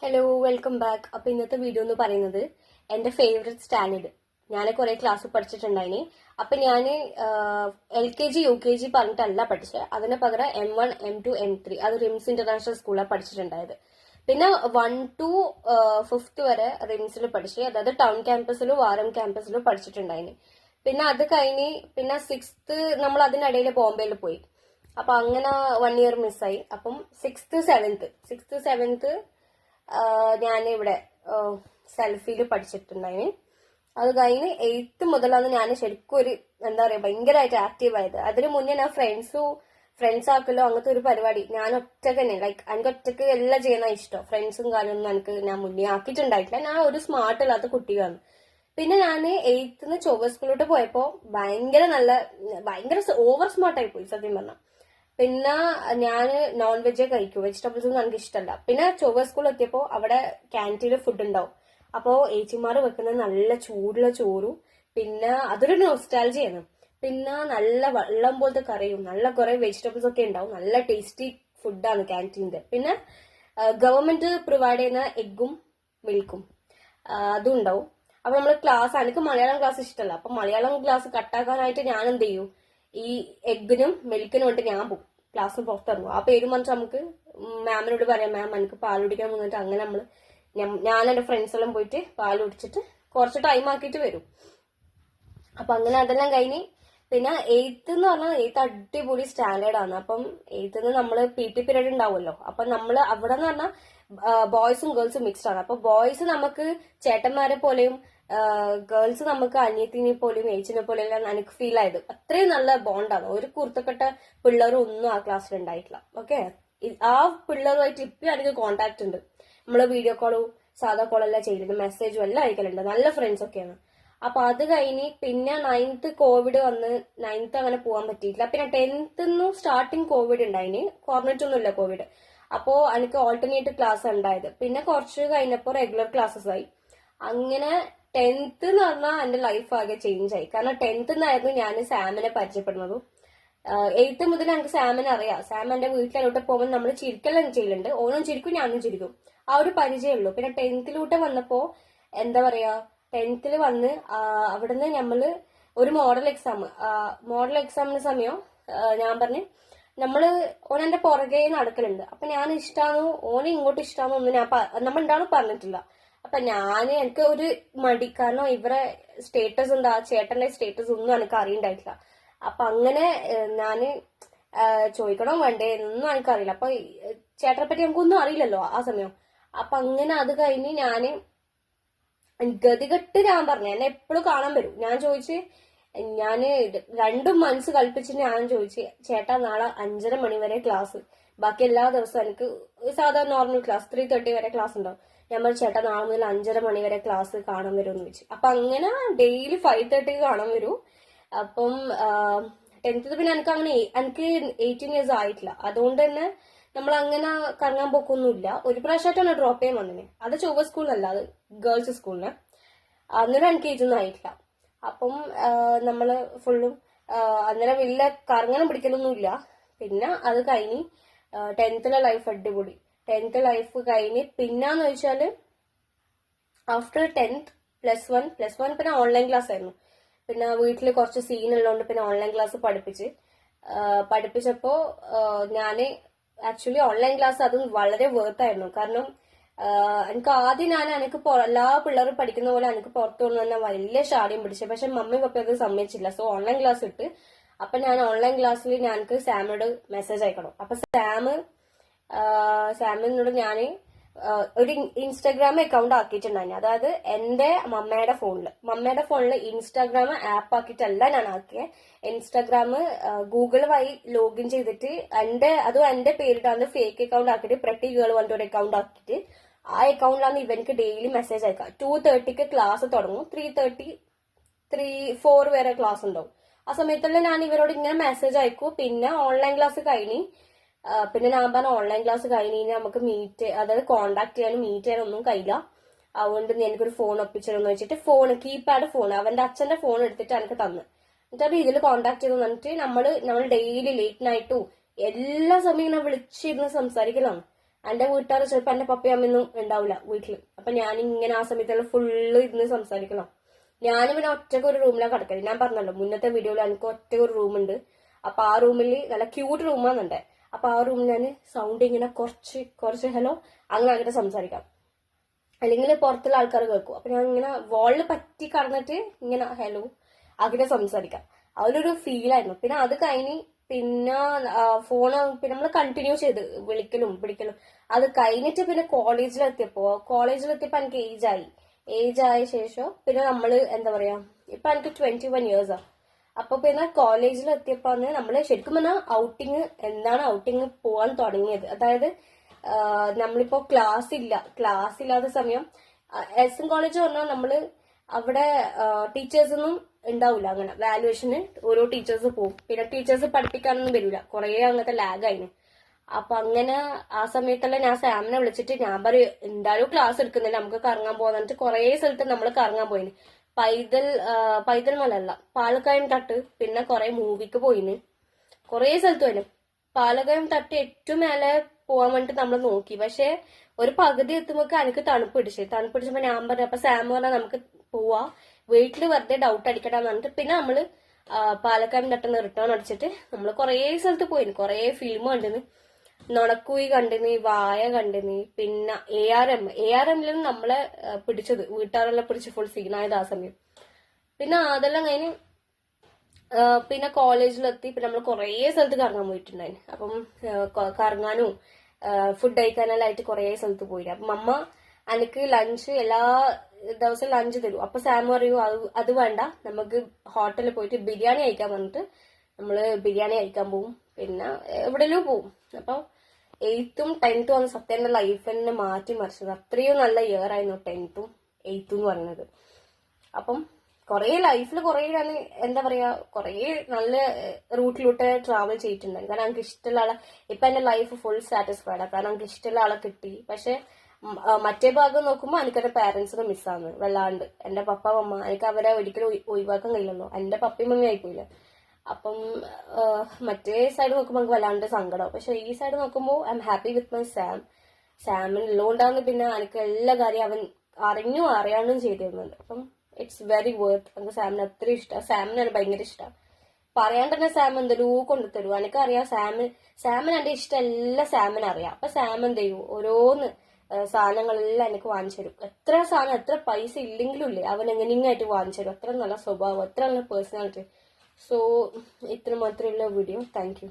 Hello welcome back. അപ്പൊ ഇന്നത്തെ video എന്ന് പറയുന്നത് എന്റെ ഫേവറേറ്റ് സ്റ്റാൻഡേർഡ്. ഞാൻ കുറെ ക്ലാസ് പഠിച്ചിട്ടുണ്ടായിനി. അപ്പൊ ഞാൻ LKG UKG പറഞ്ഞിട്ടല്ല പഠിച്ചത്. അതിന് പകരം M1 M2 M3 അത് റിംസ് ഇന്റർനാഷണൽ സ്കൂളിലാണ് പഠിച്ചിട്ടുണ്ടായത്. പിന്നെ 1 to 5th വരെ റിംസിൽ പഠിച്ചു, അതായത് ടൗൺ ക്യാമ്പസിലും വാരം ക്യാമ്പസിലും പഠിച്ചിട്ടുണ്ടായിനി. പിന്നെ അത് കഴിഞ്ഞ് പിന്നെ 6th നമ്മൾ അതിനിടയിൽ ബോംബെയിൽ പോയി. അപ്പൊ അങ്ങനെ 1 year മിസ്സായി. അപ്പം 6th 7th ഞാൻ ഇവിടെ സെൽഫിയിൽ പഠിച്ചിട്ടുണ്ടായിന്. അത് കഴിഞ്ഞ് 8th മുതലാണ് ഞാൻ ശരിക്കും ഒരു എന്താ പറയാ ഭയങ്കരമായിട്ട് ആക്റ്റീവ് ആയത്. അതിന് മുന്നേ ഞാൻ ഫ്രണ്ട്സ് ആക്കലോ അങ്ങനത്തെ ഒരു പരിപാടി ഞാൻ ഒറ്റക്ക് തന്നെ, എനിക്ക് ഒറ്റക്ക് എല്ലാം ചെയ്യുന്ന ഇഷ്ടം. ഫ്രണ്ട്സും കാര്യമൊന്നും എനിക്ക് ഞാൻ മുന്നേ ആക്കിയിട്ടുണ്ടായിട്ടില്ല. ഞാൻ ഒരു സ്മാർട്ട് അല്ലാത്ത കുട്ടിയാണ്. പിന്നെ ഞാൻ 8th ചൊവ്വ സ്കൂളിലോട്ട് പോയപ്പോ ഭയങ്കര ഓവർ സ്മാർട്ടായി പോയി സത്യം പറഞ്ഞാൽ. പിന്നെ ഞാൻ നോൺ വെജ് കഴിക്കും, വെജിറ്റബിൾസ് ഒന്നും എനിക്ക് ഇഷ്ടമല്ല. പിന്നെ ചൊവ്വ സ്കൂളിൽ എത്തിയപ്പോൾ അവിടെ ക്യാൻറ്റീനിൽ ഫുഡ് ഉണ്ടാവും. അപ്പോൾ ഏച്ചിമാർ വെക്കുന്ന നല്ല ചൂടുള്ള ചോറും പിന്നെ അതൊരു നൊസ്റ്റാൾജിയാണ്. പിന്നെ നല്ല വെള്ളം പോലത്തെ കറിയും നല്ല കുറെ വെജിറ്റബിൾസ് ഒക്കെ ഉണ്ടാവും. നല്ല ടേസ്റ്റി ഫുഡാണ് ക്യാൻറ്റീനിൽ. പിന്നെ ഗവൺമെന്റ് പ്രൊവൈഡ് ചെയ്യുന്ന എഗ്ഗും മിൽക്കും അതും ഉണ്ടാവും. അപ്പൊ നമ്മൾ എനിക്ക് മലയാളം ക്ലാസ് ഇഷ്ടമല്ല. അപ്പൊ മലയാളം ക്ലാസ് കട്ടാക്കാനായിട്ട് ഞാൻ എന്ത് ചെയ്യും, ഈ എഗ്ഗിനും മിൽക്കിനും വേണ്ടി ഞാൻ പോകും, ക്ലാസ് പുറത്തിറങ്ങും. ആ പേരും പറഞ്ഞിട്ട് നമുക്ക് മാമിനോട് പറയാം, മാം എനിക്ക് പാൽ കുടിക്കാൻ വന്നിട്ട് അങ്ങനെ ഞാൻ എന്റെ ഫ്രണ്ട്സ് എല്ലാം പോയിട്ട് പാൽ കുടിച്ചിട്ട് കുറച്ച് ടൈം ആക്കിയിട്ട് വരും. അപ്പൊ അങ്ങനെ അതെല്ലാം കഴിഞ്ഞ് പിന്നെ 8th എന്ന് പറഞ്ഞാൽ 8th അടിപൊളി സ്റ്റാൻഡേർഡ് ആണ്. അപ്പം 8th നമ്മള് PT പീരീഡ് ഉണ്ടാവുമല്ലോ. അപ്പൊ നമ്മള് അവിടെ എന്ന് പറഞ്ഞാൽ ബോയ്സും ഗേൾസും മിക്സ്ഡ് ആണ്. അപ്പൊ ബോയ്സ് നമുക്ക് ചേട്ടന്മാരെ പോലെയും ഗേൾസ് നമുക്ക് അനിയത്തിനെ പോലെയും ഏച്ചിനെ പോലെയും എനിക്ക് ഫീൽ ആയത്. അത്രയും നല്ല ബോണ്ടാണ്. ഒരു കുർത്തക്കെട്ട പിള്ളേരും ഒന്നും ആ ക്ലാസ്സിൽ ഉണ്ടായിട്ടില്ല. ഓക്കെ, ആ പിള്ളേരുമായിട്ട് ഇപ്പം എനിക്ക് കോണ്ടാക്ട് ഉണ്ട്. നമ്മള് വീഡിയോ കോളും സാധാ കോളെല്ലാം ചെയ്തിട്ടുണ്ട്, മെസ്സേജും എല്ലാം അയക്കലുണ്ട്. നല്ല ഫ്രണ്ട്സ് ഒക്കെയാണ്. അപ്പൊ അത് കഴിഞ്ഞ് പിന്നെ 9th കോവിഡ് വന്ന് 9th അങ്ങനെ പോകാൻ പറ്റിയിട്ടില്ല. പിന്നെ 10th സ്റ്റാർട്ടിങ് കോവിഡ് ഉണ്ടായിന്, കോർണറ്റ് ഇല്ല കോവിഡ്. അപ്പോ എനിക്ക് ഓൾട്ടർനേറ്റ് ക്ലാസ് ഉണ്ടായത്. പിന്നെ കുറച്ച് കഴിഞ്ഞപ്പോ റെഗുലർ ക്ലാസ്സസ് ആയി. അങ്ങനെ 10th എന്ന് പറഞ്ഞാൽ എന്റെ ലൈഫ് ആകെ ചേഞ്ച് ആയി. കാരണം 10th നിന്നായിരുന്നു ഞാൻ സാമിനെ പരിചയപ്പെടുന്നതും. 8th മുതൽ എനിക്ക് സാമിനെ അറിയാം. സാം എന്റെ വീട്ടിലോട്ട് പോകുമ്പോൾ നമ്മൾ ചിരിക്കെല്ലാം ചെയ്യലുണ്ട്. ഓനും ചിരിക്കും ഞാനും ചിരിക്കും. ആ ഒരു പരിചയമുള്ളൂ. പിന്നെ 10th വന്നപ്പോ എന്താ പറയാ, 10th വന്ന് അവിടുന്ന് നമ്മള് ഒരു മോഡൽ എക്സാമിന് സമയം ഞാൻ പറഞ്ഞു നമ്മള് ഓനെന്റെ പുറകെ നടക്കലുണ്ട്. അപ്പൊ ഞാൻ ഇഷ്ടാന്നോ ഓനെ ഇങ്ങോട്ട് ഇഷ്ടാന്നോ ഒന്നും നമ്മൾ ഉണ്ടാവും പറഞ്ഞിട്ടില്ല. അപ്പൊ എനിക്ക് ഒരു മടി, കാരണം ഇവരെ സ്റ്റേറ്റസ് ഉണ്ട്, ആ ചേട്ടന്റെ സ്റ്റേറ്റസ് ഒന്നും എനിക്ക് അറിയണ്ടായിട്ടില്ല. അപ്പൊ അങ്ങനെ ഞാന് ചോദിക്കണോ വേണ്ടേ എന്നൊന്നും എനിക്കറിയില്ല. അപ്പൊ ചേട്ടനെ പറ്റി നമുക്കൊന്നും അറിയില്ലല്ലോ ആ സമയം. അപ്പൊ അങ്ങനെ അത് കഴിഞ്ഞ് ഞാന് ഗതികെട്ട് ഞാൻ പറഞ്ഞു എന്നെ എപ്പോഴും കാണാൻ വരും. ഞാൻ ചോദിച്ച് ഞാന് രണ്ടും മനസ്സ് കൽപ്പിച്ചിട്ട് ഞാൻ ചോദിച്ചു, ചേട്ടാ നാളെ 5:30 മണി വരെ ക്ലാസ്, ബാക്കി എല്ലാ ദിവസവും എനിക്ക് സാധാരണ നോർമൽ ക്ലാസ് 3:30 വരെ ക്ലാസ് ഉണ്ടാവും. ഞാൻ പറഞ്ഞു ചേട്ടാ നാളെ മുതൽ 5:30 മണി വരെ ക്ലാസ് കാണാൻ വരുമെന്ന് ചോദിച്ചു. അപ്പൊ അങ്ങനെ ഡെയിലി 5:30 കാണാൻ വരും. അപ്പം 10th പിന്നെ എനിക്ക് 18 years ആയിട്ടില്ല. അതുകൊണ്ട് തന്നെ നമ്മൾ അങ്ങനെ കറങ്ങാൻ പോക്കൊന്നുമില്ല. ഒരു പ്രാവശ്യമായിട്ടാണ് ഡ്രോപ്പ് ചെയ്യാൻ വന്നത്. അത് ചൊവ്വ സ്കൂളിലല്ല, അത് ഗേൾസ് സ്കൂളിന്. അന്നേരം എനിക്ക് ഏജൊന്നും ആയിട്ടില്ല. അപ്പം നമ്മള് ഫുള്ളും അന്നേരം വലിയ കറങ്ങാനും പിടിക്കലൊന്നുമില്ല. പിന്നെ അത് കഴിഞ്ഞ് 10th ലൈഫ് അടിപൊളി. 10th ലൈഫ് കഴിഞ്ഞ് പിന്നെന്ന് വെച്ചാല് ആഫ്റ്റർ 10th പ്ലസ് വൺ പിന്നെ ഓൺലൈൻ ക്ലാസ് ആയിരുന്നു. പിന്നെ വീട്ടിൽ കുറച്ച് സീൻ ഉള്ളതുകൊണ്ട് പിന്നെ ഓൺലൈൻ ക്ലാസ് പഠിപ്പിച്ചപ്പോ ഞാന് ആക്ച്വലി ഓൺലൈൻ ക്ലാസ് അതും വളരെ വേർത്തായിരുന്നു. കാരണം എനിക്ക് ആദ്യം എനിക്ക് എല്ലാ പിള്ളേരും പഠിക്കുന്ന പോലെ എനിക്ക് പുറത്തു കൊണ്ട് തന്നെ വലിയ ഷാടിയും പിടിച്ചു. പക്ഷെ മമ്മി പപ്പ അത് സമ്മതിച്ചില്ല. സോ ഓൺലൈൻ ക്ലാസ് ഇട്ട്. അപ്പൊ ഞാൻ ഓൺലൈൻ ക്ലാസ്സിൽ ഞങ്ങൾക്ക് സാമിനോട് മെസ്സേജ് അയക്കണം. അപ്പൊ സാമിനോട് ഞാൻ ഒരു ഇൻസ്റ്റാഗ്രാം അക്കൗണ്ട് ആക്കിയിട്ടുണ്ടായിരുന്നു. അതായത് എന്റെ മമ്മയുടെ ഫോണിൽ ഇൻസ്റ്റാഗ്രാം ആപ്പ് ആക്കിയിട്ടല്ല ഞാൻ ആക്കിയത്. ഇൻസ്റ്റാഗ്രാം ഗൂഗിൾ വഴി ലോഗിൻ ചെയ്തിട്ട് അതും എന്റെ പേരിട്ടാണ് ഫേക്ക് അക്കൗണ്ട് ആക്കിയിട്ട് പ്രട്ടി ഗേൾ പറഞ്ഞിട്ട് ഒരു അക്കൗണ്ട് ആക്കിയിട്ട് ആ അക്കൗണ്ടിലാണ് ഇവർക്ക് ഡെയിലി മെസ്സേജ് അയക്കാം. 2:30 ക്ലാസ് തുടങ്ങും, 4 വരെ ക്ലാസ് ഉണ്ടാവും. ആ സമയത്തെല്ലാം ഞാൻ ഇവരോട് ഇങ്ങനെ മെസ്സേജ് അയക്കും. പിന്നെ ഓൺലൈൻ ക്ലാസ് കഴിഞ്ഞ് പിന്നെ ഞാൻ പറഞ്ഞ ഓൺലൈൻ ക്ലാസ് കഴിഞ്ഞ് നമുക്ക് അതായത് കോണ്ടാക്ട് ചെയ്യാനും മീറ്റ് ചെയ്യാനും ഒന്നും കഴിയില്ല. അതുകൊണ്ട് എനിക്കൊരു ഫോൺ ഒപ്പിച്ചിരുന്നു വെച്ചിട്ട് കീപാഡ് ഫോൺ അവന്റെ അച്ഛന്റെ ഫോൺ എടുത്തിട്ട് എനിക്ക് തന്നു. എന്നിട്ട് ഇതിൽ കോണ്ടാക്ട് ചെയ്ത് വന്നിട്ട് നമ്മൾ ഡെയിലി ലേറ്റ് നൈറ്റും എല്ലാ സമയം ഞാൻ വിളിച്ചിരുന്ന് സംസാരിക്കലാണ്. എന്റെ വീട്ടുകാർ ചിലപ്പോൾ എന്റെ പപ്പയും അമ്മയൊന്നും ഉണ്ടാവില്ല വീട്ടില്. അപ്പൊ ഞാൻ ഇങ്ങനെ ആ സമയത്തെല്ലാം ഫുള്ള് ഇരുന്ന് സംസാരിക്കണം. ഞാൻ പിന്നെ ഒറ്റക്ക് ഒരു റൂമിലാണ് കിടക്കല്. ഞാൻ പറഞ്ഞല്ലോ മുന്നത്തെ വീഡിയോയിൽ എനിക്ക് ഒറ്റ ഒരു റൂമുണ്ട്. അപ്പൊ ആ റൂമിൽ നല്ല ക്യൂട്ട് റൂമാണെന്നുണ്ട്. അപ്പൊ ആ റൂമിൽ ഞാൻ സൗണ്ട് ഇങ്ങനെ കുറച്ച് ഹലോ അങ്ങനെ സംസാരിക്കാം, അല്ലെങ്കിൽ പുറത്തുള്ള ആൾക്കാർ കേൾക്കും. അപ്പൊ ഞാൻ ഇങ്ങനെ വാളിൽ പറ്റി കടന്നിട്ട് ഇങ്ങനെ ഹലോ അങ്ങനെ സംസാരിക്കാം. അതിലൊരു ഫീലായിരുന്നു. പിന്നെ അത് കഴിഞ്ഞ് പിന്നെ ഫോണ് പിന്നെ നമ്മൾ കണ്ടിന്യൂ ചെയ്ത് വിളിക്കലും പിടിക്കലും. അത് കഴിഞ്ഞിട്ട് പിന്നെ കോളേജിലെത്തിയപ്പോ എനിക്ക് ഏജ് ആയ ശേഷം പിന്നെ നമ്മള് എന്താ പറയാ, ഇപ്പൊ എനിക്ക് 21 years. അപ്പൊ പിന്നെ കോളേജിലെത്തിയപ്പോ നമ്മള് ശരിക്കും പറഞ്ഞാൽ ഔട്ടിങ് പോവാൻ തുടങ്ങിയത്. അതായത് നമ്മളിപ്പോ ക്ലാസ് ഇല്ലാത്ത സമയം എസ് കോളേജ് പറഞ്ഞാൽ നമ്മള് അവിടെ ടീച്ചേഴ്സൊന്നും ഉണ്ടാവില്ല. അങ്ങനെ വാലുവേഷന് ഓരോ ടീച്ചേഴ്സ് പോകും. പിന്നെ ടീച്ചേഴ്സ് പഠിപ്പിക്കാനൊന്നും വരില്ല, കുറെ അങ്ങനത്തെ ലാഗായിരുന്നു. അപ്പൊ അങ്ങനെ ആ സമയത്തെല്ലാം ഞാൻ സാമിനെ വിളിച്ചിട്ട് ഞാൻ പറയും എന്തായാലും ക്ലാസ് എടുക്കുന്നില്ല, നമുക്ക് കറങ്ങാൻ പോകാന്നിട്ട് കുറെ സ്ഥലത്ത് നമ്മൾ കറങ്ങാൻ പോയിന്. പൈതൽ മലല്ല, പാലക്കായം തട്ട്, പിന്നെ കുറെ മൂവിക്ക് പോയിന്, കുറെ സ്ഥലത്ത് പോയിന്. പാലക്കായം തട്ട് ഏറ്റവും മേലെ പോവാൻ വേണ്ടിട്ട് നമ്മൾ നോക്കി. പക്ഷെ ഒരു പകുതി എത്തുമ്പോ എനിക്ക് തണുപ്പിടിച്ചപ്പോ ഞാൻ പറഞ്ഞു, അപ്പൊ സാം പറഞ്ഞാൽ നമുക്ക് പോവാ, വീട്ടില് വെറുതെ ഡൗട്ട് അടിക്കട്ടാന്ന് പറഞ്ഞിട്ട് പിന്നെ നമ്മള് പാലക്കാട് തട്ടുന്ന റിട്ടേൺ അടിച്ചിട്ട് നമ്മൾ കുറെ സ്ഥലത്ത് പോയിന്. കുറെ ഫിലിം കണ്ടിന്, നുണക്കുയി കണ്ടിന്, വായ കണ്ടിന്, പിന്നെ ARMലും നമ്മളെ പിടിച്ചത് വീട്ടുകാരെല്ലാം പിടിച്ച് ഫുൾ സീനായത് ആ സമയം. പിന്നെ അതെല്ലാം കഴിഞ്ഞ് പിന്നെ കോളേജിലെത്തി. പിന്നെ നമ്മൾ കുറേ സ്ഥലത്ത് കറങ്ങാൻ പോയിട്ടുണ്ടായിരുന്നു. അപ്പം കറങ്ങാനും ഫുഡ് കഴിക്കാനെല്ലാം ആയിട്ട് കുറേ സ്ഥലത്ത് പോയി. അപ്പം അമ്മ എനിക്ക് ലഞ്ച് എല്ലാ ദിവസവും ലഞ്ച് തരും. അപ്പൊ സാം പറയൂ അത് വേണ്ട, നമുക്ക് ഹോട്ടലിൽ പോയിട്ട് ബിരിയാണി കഴിക്കാൻ പറഞ്ഞിട്ട് നമ്മള് ബിരിയാണി കഴിക്കാൻ പോവും. പിന്നെ എവിടെയെങ്കിലും പോവും. അപ്പൊ 8th 10th വന്ന് സത്യം എന്റെ ലൈഫ് തന്നെ മാറ്റി മറിച്ചത്. അത്രയും നല്ല ഇയർ ആയിരുന്നു 10th 8th എന്ന് പറയുന്നത്. അപ്പം ലൈഫിൽ കുറെ ഞാൻ എന്താ പറയാ കുറെ നല്ല റൂട്ടിലൂടെ ട്രാവൽ ചെയ്തിട്ടുണ്ടായിരുന്നു. കാരണം എനിക്ക് ഇഷ്ടമുള്ള ആളെ ഇപ്പൊ എന്റെ ലൈഫ് ഫുൾ സാറ്റിസ്ഫൈഡ് ആണ്. കാരണം എനിക്ക് ഇഷ്ടമുള്ള ആളെ കിട്ടി. പക്ഷെ മറ്റേ ഭാഗം നോക്കുമ്പോൾ എനിക്ക് എന്റെ പാരന്റ്സിനെ മിസ്സാണ് വല്ലാണ്ട്. എന്റെ പപ്പ മമ്മ എനിക്ക് അവരെ ഒരിക്കലും ഒഴിവാക്കാൻ കഴിയില്ലല്ലോ. എന്റെ പപ്പയും മമ്മയും ആയിപ്പോയില്ല. അപ്പം മറ്റേ സൈഡ് നോക്കുമ്പോൾ എനിക്ക് വല്ലാണ്ട് സങ്കടം. പക്ഷെ ഈ സൈഡ് നോക്കുമ്പോൾ I am happy with my സാമിന് ഉള്ളതുകൊണ്ടാണ് പിന്നെ എനിക്ക് എല്ലാ കാര്യം അവൻ അറിയാണ്ടും ചെയ്തിരുന്നുണ്ട്. അപ്പം ഇറ്റ്സ് വെരി വർത്ത്. എനിക്ക് സാമിന് അത്ര ഇഷ്ടം. സാമിന് ഭയങ്കര ഇഷ്ടം. പറയാണ്ട് തന്നെ സാം എന്തെല്ലോ കൊണ്ടു തരും. എനിക്കറിയാം സാമിന് എന്റെ ഇഷ്ടം എല്ലാം സാമിന് അറിയാം. അപ്പൊ സാം എന്ത് ചെയ്യും, ഓരോന്ന് സാധനങ്ങളെല്ലാം എനിക്ക് വാങ്ങിച്ചു തരും. എത്ര സാധനം എത്ര പൈസ ഇല്ലെങ്കിലും ഇല്ലേ അവൻ എങ്ങനെയായിട്ട് വാങ്ങിച്ചു തരും. അത്ര നല്ല സ്വഭാവം, അത്ര നല്ല പേഴ്സണാലിറ്റി. സോ ഇത്ര മാത്രമേ ഉള്ള വീഡിയോ. Thank you.